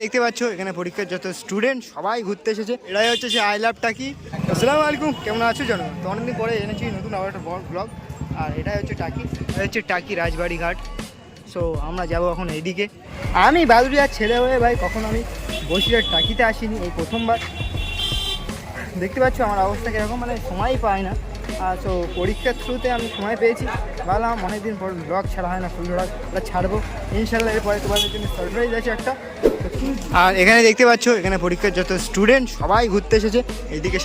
দেখতে পাচ্ছ এখানে পরীক্ষার যত স্টুডেন্ট সবাই ঘুরতে এসেছে। এরাই হচ্ছে সে আই লাভ টাকি। আসসালামু আলাইকুম, কেমন আছো জানো? তো অনেকদিন পরে এনেছি নতুন আবার একটা ব্লগ। আর এটাই হচ্ছে টাকি, এটা হচ্ছে টাকি রাজবাড়ি ঘাট। সো আমরা যাবো এখন এইদিকে। আমি বাদুরিয়ার ছেলে হয়ে ভাই কখন আমি বসিরহাট টাকিতে আসিনি, এই প্রথমবার। দেখতে পাচ্ছ আমার অবস্থা কীরকম, মানে সময়ই পাই না। সো পরীক্ষার থ্রুতে আমি সময় পেয়েছি, ভাবলাম অনেকদিন পর ব্লগ ছাড়া হয় না, ফুল ব্লগ ছাড়বো ইনশাল্লাহ। এরপরে তোমাদের জন্য সারপ্রাইজ আছে একটা। আর এখানে দেখতে পাচ্ছ এখানে পরীক্ষার যত স্টুডেন্ট সবাই ঘুরতে এসেছে এইদিকে।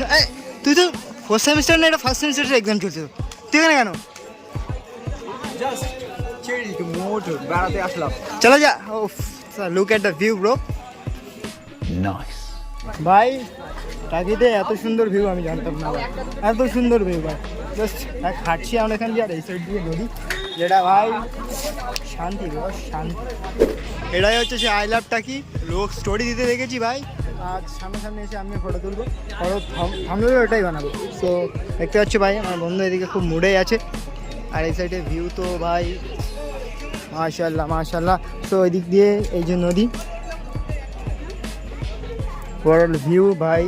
তুই তো ফোর্থ সেমিস্টার না, এটা ফার্স্ট সেমিস্টারের এক্সাম চলছে, তুই এখানে কেন? জাস্ট চিল টু মোড বেড়াতে আসলাম। চলো যা। Oh look at the view bro, nice ভাই। টাকিতে এত সুন্দর ভিউ আমি জানতাম না ভাই, এত সুন্দর ভিউ ভাই। জাস্ট এক হাঁটছি আমরা এখান দিয়ে, আর এই সাইড দিয়ে নদী, যেটা ভাই শান্তি ব্রো, শান্তি। এটাই হচ্ছে সে আই লাভ টাকি। লোক স্টোরি দিতে দেখেছি ভাই, আজ সামনে সামনে এসে আমি ফটো তুলবো, ফটো থামলে ওটাই বানাবো। সো দেখতে পাচ্ছি ভাই আমার বন্ধু এদিকে খুব মুডে আছে। আর এই সাইডে ভিউ তো ভাই মাশাআল্লাহ মাশাআল্লাহ। সো এদিক দিয়ে এই যে নদী, ওভারঅল ভিউ ভাই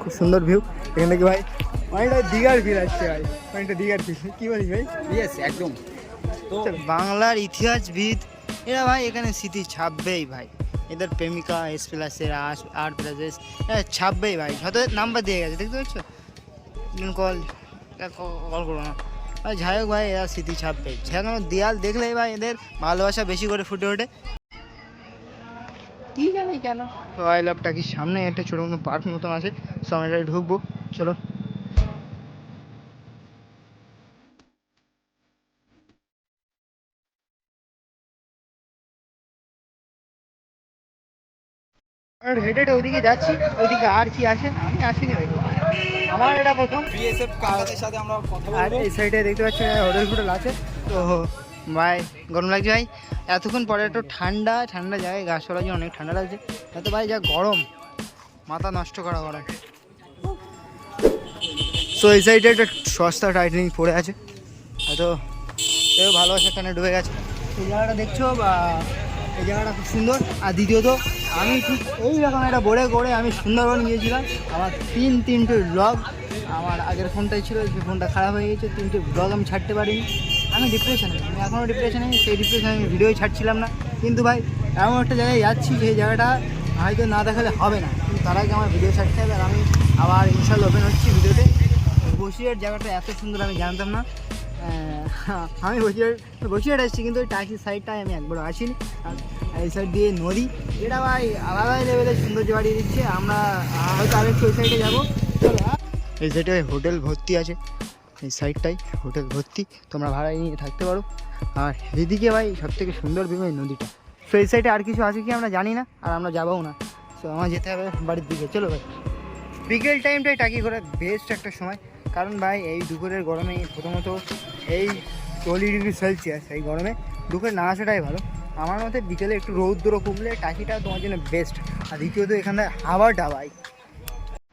খুব সুন্দর ভিউ। এখান থেকে ভাই অনেকটা দীঘার ফিল আসছে ভাই, অনেকটা দীঘার ফিল। কী বলিস ভাই? ইয়েস একদম। তো বাংলার ইতিহাসবিদ এরা ভাই এখানে স্মৃতি ছাপবেই ভাই। এদের প্রেমিকা এস প্লাসের আর প্লাসেস ছাপবেই ভাই, যত নাম্বার দিয়ে গেছে দেখতে পাচ্ছ। কল কল করবো না ভাই, যাই হোক ভাই এরা স্মৃতি ছাপবেই। যেন দেয়াল দেখলেই ভাই এদের ভালোবাসা বেশি করে ফুটে ওঠে, কি জানি কেন। তো আই লাভ টাকির সামনে একটা ছোটো মতো পার্ক মতন আছে, সো আমরা এটায় ঢুকবো, চলো। আর হেঁটে হেঁটে ওইদিকে যাচ্ছি, ওইদিকে আর কি আছে আমি আসিনি ভাই, আমার এটা প্রথম। বিএসএফ কাকাদের সাথে আমরা কথা আর বলবো। এই সাইডে দেখতে পাচ্ছি হোটেল ফোটেল আছে। তো ভাই গরম লাগছে ভাই, এতক্ষণ পরে একটু ঠান্ডা ঠান্ডা জায়গায় গাছপালা যে অনেক ঠান্ডা লাগছে। এত ভাই যা গরম, মাথা নষ্ট করা গরম। সো এই সাইডে একটা সস্তা টাইটেনিং পড়ে আছে, হয়তো কেউ ভালোবাসার টানে ডুবে গেছে। এই জায়গাটা দেখছো বা এই জায়গাটা খুব সুন্দর। আর দ্বিতীয়ত আমি ঠিক এইরকম একটা বোর্ডে করে আমি সুন্দরবন গিয়েছিলাম। আমার তিনটে ব্লগ, আমার আগের ফোনটাই ছিল, সেই ফোনটা খারাপ হয়ে গেছে, 3টে ব্লগ আমি ছাড়তে পারিনি। আমি ডিপ্রেশনে, আমি এখনও ডিপ্রেশনে, সেই ডিপ্রেশনে আমি ভিডিওই ছাড়ছিলাম না। কিন্তু ভাই এমন একটা জায়গায় যাচ্ছি যে জায়গাটা হয়তো না দেখালে হবে না, কিন্তু তার আগে আমার ভিডিও ছাড়তে হবে। আর আমি আবার ইনশাল্লাহ ওপেন হচ্ছি ভিডিওতে। বসিরহাট জায়গাটা এত সুন্দর আমি জানতাম না। আমি বসিরহাট আসছি, কিন্তু ওই টাকির সাইডটায় আমি একবারও আসিনি। আর এই সাইড দিয়ে নদী, এটা ভাই আলাদাই লেভেলের সৌন্দর্য বাড়িয়ে দিচ্ছে। আমরা হয়তো আরেকটু ওই সাইডে যাবো। এই সাইডে হোটেল ভর্তি আছে, এই সাইডটাই হোটেল ভর্তি, তোমরা ভাড়ায় নিয়ে থাকতে পারো। আর এদিকে ভাই সব থেকে সুন্দর ভিউ এই নদীটা। সো এই সাইডে আর কিছু আছে কি আমরা জানি না, আর আমরা যাবোও না। সো আমার যেতে হবে বাড়ির দিকে, চলো ভাই। বিকেল টাইমটাই টাকি ঘোরার বেস্ট একটা সময়, কারণ ভাই এই দুপুরের গরমে প্রথমত এই 40°C এই গরমে দুপুরে না আসাটাই ভালো আমার মতে। বিকেলে একটু রৌদ্র কমলে টাকিটা তোমার জন্য বেস্ট। আর দ্বিতীয়ত এখানে হাওয়াটা ভাই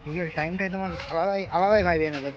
বিকেল টাইমটাই তোমার আলাদাই আলাদাই ভাই বের হবে।